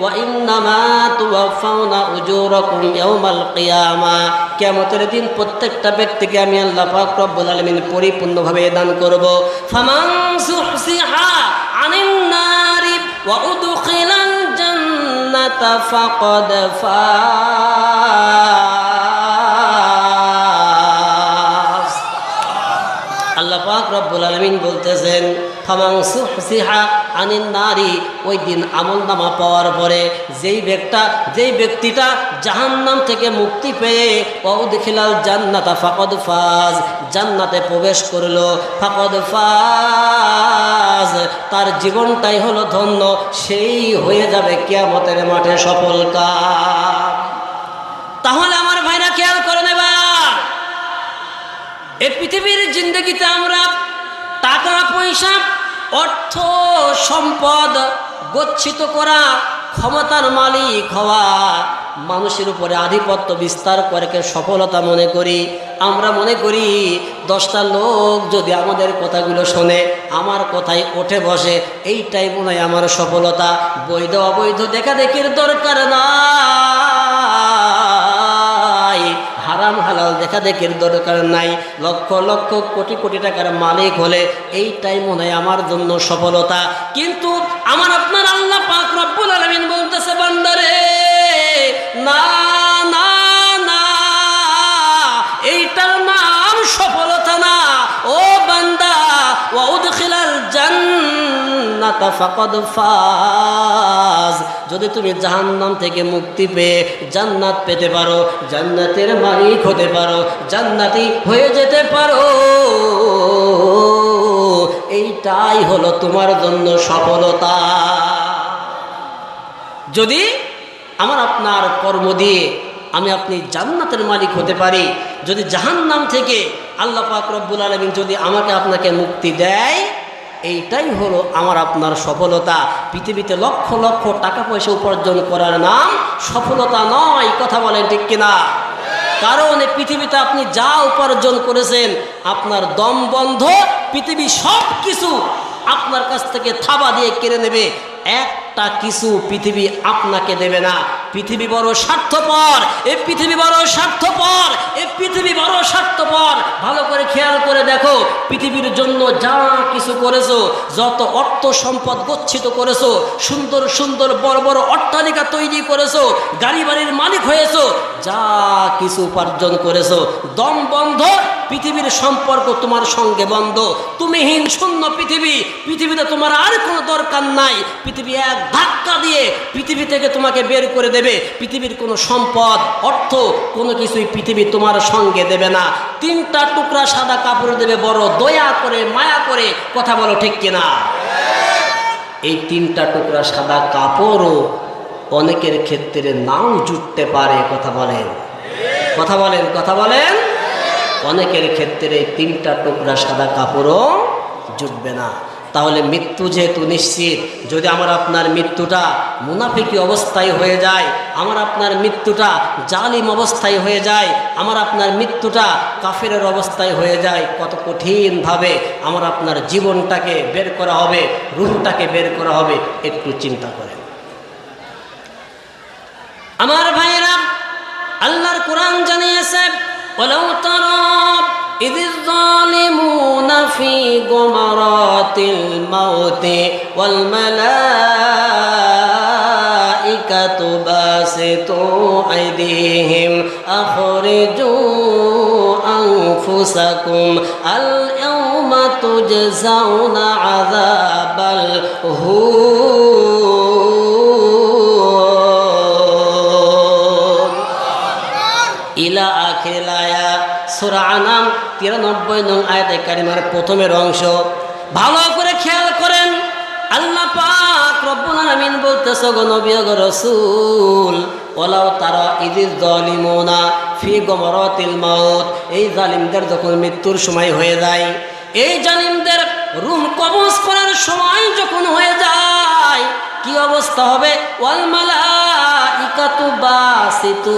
ওয়া ইন্নামা তুওয়াফাউনা উজুরাকুম ইয়াউমাল কিয়ামা, কিয়ামতের দিন প্রত্যেকটা ব্যক্তিকে আমি আল্লাহ পাক রব্বুল আলামিন পরিপূর্ণভাবে দান করব। ফামান যুহসিহা আনিন নারি ওয়া উদখিলাল জান্নাতা ফাকাদ ফাজ। আল্লাহ পাক রব্বুল আলামিন বলতেছেন ফামান যুহসিহা আনিন নারি, ওই দিন আমলনামা পাওয়ার পরে যেই ব্যক্তিটা জাহান্নাম থেকে মুক্তি পেয়ে ওয়াউদখিলাল জান্নাতা ফাকাদ ফাজ, জান্নাতে প্রবেশ করলো, ফাকাদ ফাজ, তার জীবনটাই হলো ধন্য, সেই হয়ে যাবে কিয়ামতের মাঠে সফলকাম। তাহলে আমার ভাইরা খেয়াল করে নেবা, এই পৃথিবীর জিন্দগিতে আমরা টাকা পয়সা অর্থ সম্পদ গচ্ছিত করা, ক্ষমতার মালিক হওয়া, মানুষের উপরে আধিপত্য বিস্তার করে সফলতা মনে করি। আমরা মনে করি 10টা লোক যদি আমাদের কথাগুলো শোনে, আমার কথায় ওঠে বসে, এইটাই মনে হয় আমার সফলতা। বৈধ অবৈধ দেখাদেখির দরকার নাই, হারাম হালাল দেখাদেখির দরকার নাই। লক্ষ লক্ষ কোটি কোটি টাকার মালিক হলে এইটাই মনে হয় আমার জন্য সফলতা। কিন্তু আমার আপনার আল্লাহ পাক রব্বুল আলামিন বলতেছে, বান্দারে না না না, এইটার নাম সফলতা না। ও বান্দা, ওয়া উদখিলাল জান্নাতা ফাকাদ ফাজ, যদি তুমি জাহান্নাম থেকে মুক্তি পেয়ে জান্নাত পেতে পারো, জান্নাতের মালিক হতে পারো, জান্নাতি হয়ে যেতে পারো, এইটাই হলো তোমার জন্য সফলতা। যদি আমার আপনার কর্ম দিয়ে আমি আপনি জান্নাতের মালিক হতে পারি, যদি জাহান্নাম থেকে আল্লাহ পাক রব্বুল আলামিন যদি আমাকে আপনাকে মুক্তি দেয়, এইটাই হলো আমার আপনার সফলতা। পৃথিবীতে লক্ষ লক্ষ টাকা পয়সা উপার্জন করার নাম সফলতা নয়, কথা বলেন ঠিক কিনা? কারণ এই পৃথিবীতে আপনি যা উপার্জন করেছেন, আপনার দম বন্ধ, পৃথিবী সব কিছু আপনার কাছ থেকে থাবা দিয়ে কেড়ে নেবে, একটা কিছু পৃথিবী আপনাকে দেবে না। পৃথিবী বড় স্বার্থপর, এই পৃথিবী বড় স্বার্থপর, এই পৃথিবী বড় স্বার্থপর। ভালো করে খেয়াল করে দেখো, পৃথিবীর জন্য যা কিছু করেছো, যত অর্থ সম্পদ গচ্ছিত করেছো, সুন্দর সুন্দর বড় বড় অট্টালিকা তৈরি করেছো, গাড়ি বাড়ির মালিক হয়েছো, যা কিছু উপার্জন করেছো, দম বন্ধ, পৃথিবীর সম্পর্ক তোমার সঙ্গে বন্ধ, তুমিহীন শূন্য পৃথিবী। পৃথিবীতে তোমার আর কোনো দরকার নাই, পৃথিবী এক ধাক্কা দিয়ে পৃথিবী থেকে তোমাকে বের করে দেবে। পৃথিবীর কোনো সম্পদ অর্থ কোনো কিছুই পৃথিবী তোমার সঙ্গে দেবে না। 3টা টুকরা সাদা কাপড় দেবে, বড় দয়া করে মায়া করে, কথা বলো ঠিক কিনা? এই 3টা টুকরা সাদা কাপড়ও অনেকের ক্ষেত্রে নাও জুটতে পারে, কথা বলেন, কথা বলেন, কথা বলেন। অনেকের ক্ষেত্রে 3টা টুকরা সাদা কাপড়ও জুটবে না। তাহলে মৃত্যু যেহেতু নিশ্চিত, যদি আমার আপনার মৃত্যুটা মুনাফিকি অবস্থায় হয়ে যায়, আমার আপনার মৃত্যুটা জালিম অবস্থায় হয়ে যায়, আমার আপনার মৃত্যুটা কাফেরের অবস্থায় হয়ে যায়, কত কঠিনভাবে আমার আপনার জীবনটাকে বের করা হবে, রূহটাকে বের করা হবে, একটু চিন্তা করেন। আমার ভাইয়েরা, আল্লাহর কোরআন জানিয়েছে, ওয়ালাউ তারা إذ الظالمون في غمرات الموت والملائكة باسطوا أيديهم أخرجوا أنفسكم اليوم تجزون عذاب الهون إلى آخر الآية। সূরা আনাম 93 নং আয়াতে কারিমার প্রথমের অংশ। ভালো করে খেয়াল করেন, আল্লাহ পাক রব্বুল আলামিন বলতেছে, গো নবী ও রাসূল, ওয়ালাউ তারা ইযিজ যালিমুনা ফি গমরাতিল মাউত, এই জালিমদের যখন মৃত্যুর সময় হয়ে যায়, এই জালিমদের রূহ কবজ করার সময় যখন হয়ে যায়, কি অবস্থা হবে? ওয়াল মালাইকাতু বাসিতু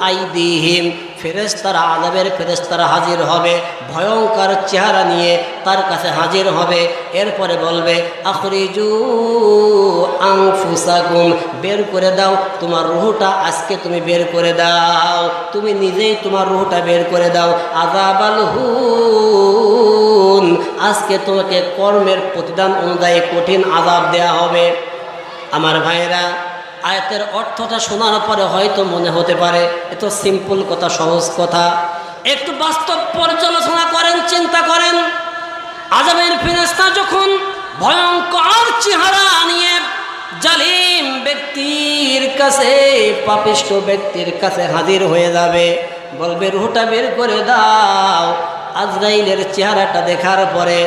আইদিহিম ফেরেশতারা, আযাবের ফেরেশতারা হাজির হবে, ভয়ঙ্কর চেহারা নিয়ে তার কাছে হাজির হবে। এরপরে বলবে আখরিজু আনফুসাকুম, বের করে দাও তোমার রূহটা, আজকে তুমি বের করে দাও, তুমি নিজেই তোমার রূহটা বের করে দাও। আযাবাল হুন, আজকে তোমাকে কর্মের প্রতিদান অনুযায়ী কঠিন আযাব দেয়া হবে। আমার ভাইয়েরা, আয়াতের অর্থটা শোনার পরে হয়তো মনে হতে পারে এত সিম্পল কথা, সহজ কথা। একটু বাস্তব পর্যালোচনা করেন, চিন্তা করেন। আযাবের ফেরেশতা যখন ভয়ঙ্কর চেহারা নিয়ে জালিম ব্যক্তির কাছে, পাপিষ্ঠ ব্যক্তির কাছে হাজির হয়ে যাবে, বলবে রূহটা বের করে দাও। আজরাইলের চেহারাটা দেখার পরে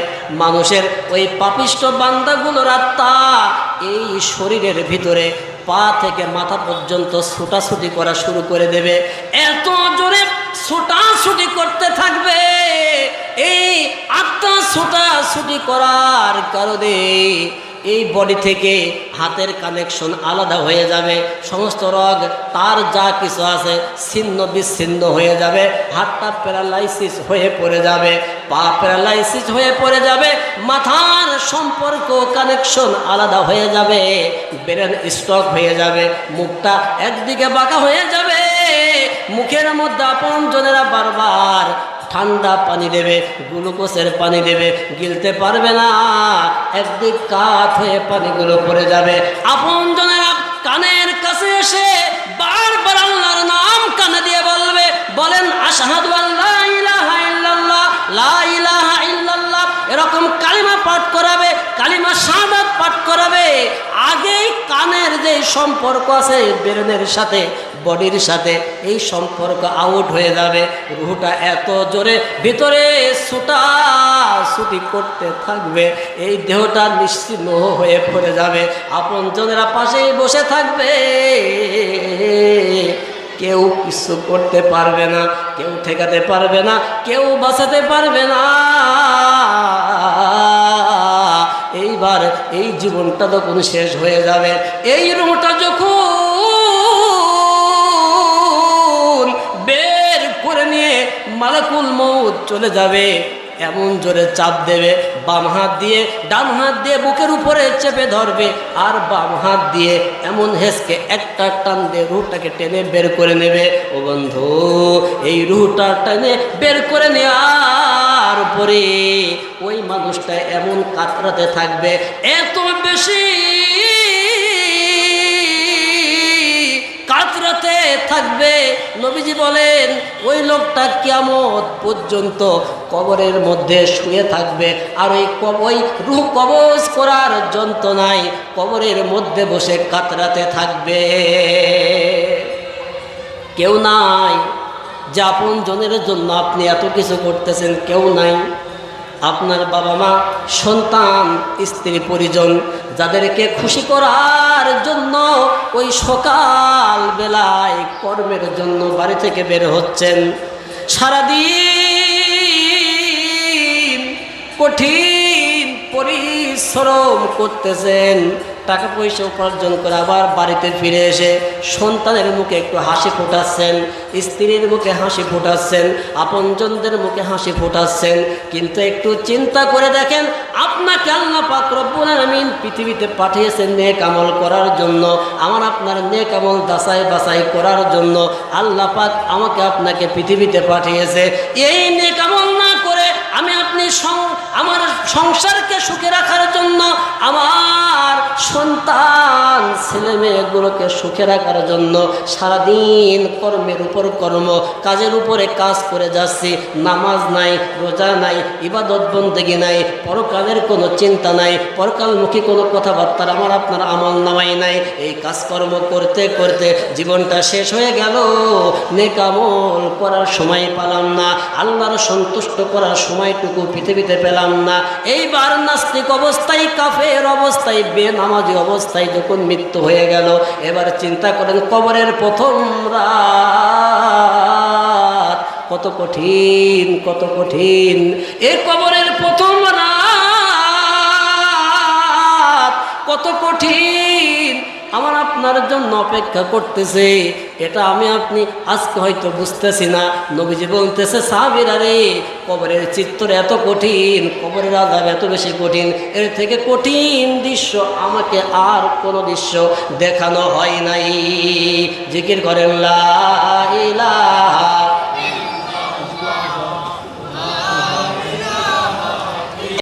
মানুষের ওই পাপিষ্ঠ বান্দাগুলোর আত্মা এই শরীরের ভিতরে পা থেকে মাথা পর্যন্ত ছুটাছুটি করা শুরু করে দেবে। এত জোরে ছুটাছুটি করতে থাকবে, এই আত্মা ছুটাছুটি করার কারণে এই বডি থেকে হাতের কানেকশন আলাদা হয়ে যাবে, সমস্ত রগ তার যা কিছু আছে ছিন্ন বিচ্ছিন্ন হয়ে যাবে, হাতটা প্যারালাইসিস হয়ে পড়ে যাবে, পা প্যারালাইসিস হয়ে পড়ে যাবে, মাথার সম্পর্ক কানেকশন আলাদা হয়ে যাবে, ব্রেন স্ট্রোক হয়ে যাবে, মুখটা একদিকে বাঁকা হয়ে যাবে, মুখের মধ্যে আপনজনেরা বারবার ঠান্ডা পানি দেবে, গ্লুকোজের পানি দেবে, গিলতে পারবে না, একদিক কাত হয়ে পানিগুলো পড়ে যাবে। আপনজনেরা কানের কাছে এসে বারবার আল্লাহর নাম কানে দিয়ে বলবে, বলেন আশহাদু আল্লা ইলাহা ইল্লাল্লাহ, লা ইলাহা ইল্লাল্লাহ, এরকম কালিমা পাঠ করাবে, কালিমা শাহাদাত পাঠ করাবে। আগেই কানের যে সম্পর্ক আছে ব্রেনের সাথে, বডির সাথে, এই সম্পর্ক আউট হয়ে যাবে। রুহটা এত জোরে ভিতরে ছুটাছুটি করতে থাকবে, এই দেহটা নিশ্চিহ্ন হয়ে পড়ে যাবে। আপনজনেরা পাশেই বসে থাকবে, কেউ কিছু করতে পারবে না, কেউ ঠেকাতে পারবে না, কেউ বাঁচাতে পারবে না। এইবার এই জীবনটা যখন শেষ হয়ে যাবে, এই রুহটা যখন বের করে নিয়ে মালাকুল মউত চলে যাবে, এমন জোরে চাপ দেবে, বাম হাত দিয়ে ডান হাত দিয়ে বুকের উপরে চেপে ধরবে, আর বাম হাত দিয়ে এমন হেসকে একটা টান দিয়ে রুহটাকে টেনে বের করে নেবে। ও বন্ধু, এই রুহটা টেনে বের করে নেওয়ার পরে ওই মানুষটা এমন কাতরাতে থাকবে, এত বেশি কাতরাতে থাকবে, নবীজি বলেন ওই লোকটা কিয়ামত পর্যন্ত কবরের মধ্যে শুয়ে থাকবে। আর ওই রূহ কবজ করার যন্ত্রণায় কবরের মধ্যে বসে কাতরাতে থাকবে। কেউ নাই যে আপনজনের জন্য আপনি এত কিছু করতেছেন, কেউ নাই। আপনার বাবা মা, সন্তান, স্ত্রী, পরিজন, যাদেরকে খুশি করার জন্য ওই সকাল বেলায় কর্মের জন্য বাড়ি থেকে বের হচ্ছেন, সারাদিন কঠিন পরিশ্রম করতেছেন, টাকা পয়সা উপার্জন করে আবার বাড়িতে ফিরে এসে সন্তানের মুখে একটু হাসি ফোটাচ্ছেন, স্ত্রীর মুখে হাসি ফোটাচ্ছেন, আপনজনদের মুখে হাসি ফোটাচ্ছেন। কিন্তু একটু চিন্তা করে দেখেন, আপনাকে আল্লাহ পাক রব্বুল আলামিন পৃথিবীতে পাঠিয়েছেন নেক আমল করার জন্য, আমার আপনার নেক আমল যাচাই বাছাই করার জন্য আল্লাহ পাক আমাকে আপনাকে পৃথিবীতে পাঠিয়েছে। এই নেক আমল না করে আমি আপনি আমার সংসারকে সুখে রাখার জন্য, আমার সন্তান ছেলে মেয়েগুলোকে সুখে রাখার জন্য সারাদিন কর্মের উপর কর্ম, কাজের উপরে কাজ করে যাচ্ছি, নামাজ নাই, রোজা নাই, ইবাদত বন্দেগী নাই, পরকালের কোনো চিন্তা নাই, পরকালমুখী কোনো কথাবার্তার আমার আপনার আমল নামাই নাই। এই কাজকর্ম করতে করতে জীবনটা শেষ হয়ে গেল, নেক আমল করার সময় পেলাম না, আল্লাহর সন্তুষ্ট করার সময়টুকু পৃথিবীতে পেলাম না। এইবার নাস্তিক অবস্থায়, কাফের অবস্থায়, বেনামাজি অবস্থায় যখন মৃত্যু হয়ে গেল, এবার চিন্তা করেন কবরের প্রথম রাত কত কঠিন, কত কঠিন। এই কবরের প্রথম রাত কত কঠিন আমার আপনার জন্য অপেক্ষা করতেছে। এটা আমি আপনি আজকে হয়তো বুঝতেছি না। নবীজি বলতেছে সাহাবীরা রে, কবরের চিত্র এত কঠিন, কবরের আযাব এত বেশি কঠিন, এর থেকে কঠিন দৃশ্য আমাকে আর কোনো দৃশ্য দেখানো হয় নাই। জিকির করেন লা ইলাহা